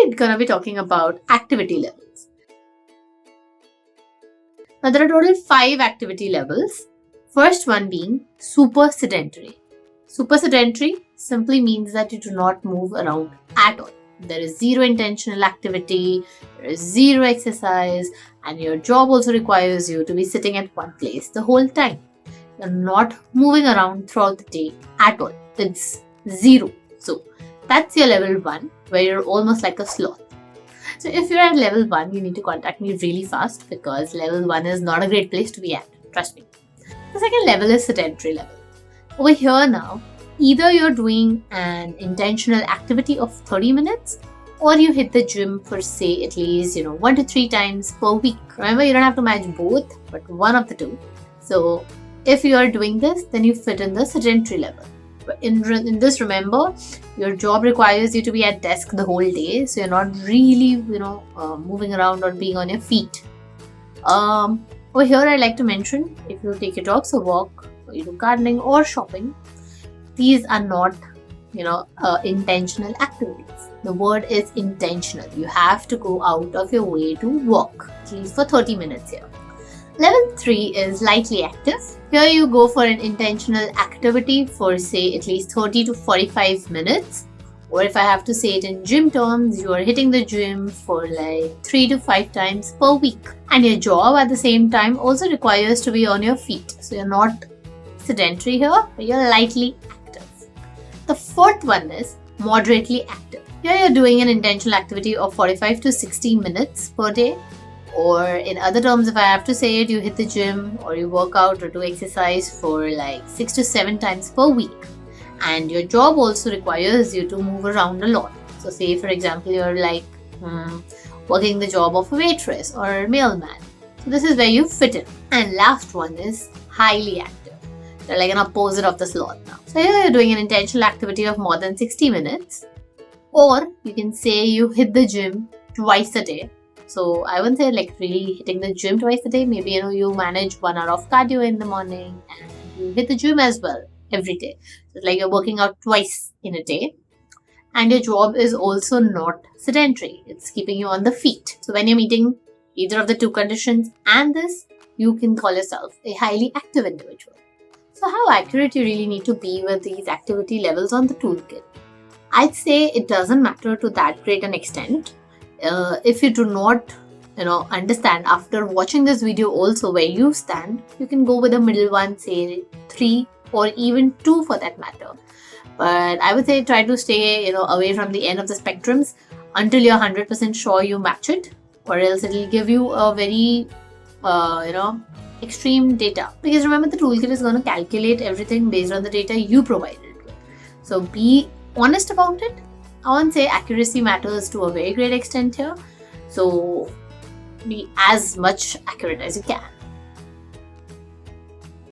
we're going to be talking about activity levels. Now, there are total 5 activity levels. First one being super sedentary. Super sedentary simply means that you do not move around at all. There is zero intentional activity, there is zero exercise, and your job also requires you to be sitting at one place the whole time. You're not moving around throughout the day at all. It's zero. So that's your level 1, where you're almost like a sloth. So if you're at level 1, you need to contact me really fast, because level 1 is not a great place to be at. Trust me. The second level is sedentary level. Over here now, either you're doing an intentional activity of 30 minutes or you hit the gym for say at least 1 to 3 times per week. Remember, you don't have to match both, but one of the two. So if you are doing this, then you fit in the sedentary level. But in this, remember, your job requires you to be at desk the whole day, so you're not really moving around or being on your feet. Over here, I'd like to mention, if you take your dogs a walk, or you do gardening or shopping, these are not intentional activities. The word is intentional. You have to go out of your way to walk, at least for 30 minutes here. Level 3 is lightly active. Here you go for an intentional activity for say at least 30 to 45 minutes. Or if I have to say it in gym terms, you are hitting the gym for like 3 to 5 times per week. And your job at the same time also requires to be on your feet. So you're not sedentary here, but you're lightly active. The fourth one is moderately active. Here you're doing an intentional activity of 45 to 60 minutes per day. Or in other terms, if I have to say it, you hit the gym or you work out or do exercise for like 6 to 7 times per week. And your job also requires you to move around a lot. So say for example, you're like working the job of a waitress or a mailman. So this is where you fit in. And last one is highly active. They're like an opposite of the sloth now. So here you're doing an intentional activity of more than 60 minutes. Or you can say you hit the gym twice a day. So I wouldn't say like really hitting the gym twice a day. Maybe you manage 1 hour of cardio in the morning and you hit the gym as well every day. So it's like you're working out twice in a day. And your job is also not sedentary. It's keeping you on the feet. So when you're meeting either of the two conditions and this, you can call yourself a highly active individual. So how accurate you really need to be with these activity levels on the toolkit? I'd say it doesn't matter to that great an extent. If you do not understand after watching this video also where you stand, you can go with the middle one, say 3 or even 2 for that matter. But I would say try to stay away from the end of the spectrums until you're 100% sure you match it, or else it will give you a very extreme data. Because remember, the toolkit is going to calculate everything based on the data you provided. So be honest about it. I won't say accuracy matters to a very great extent here. So be as much accurate as you can.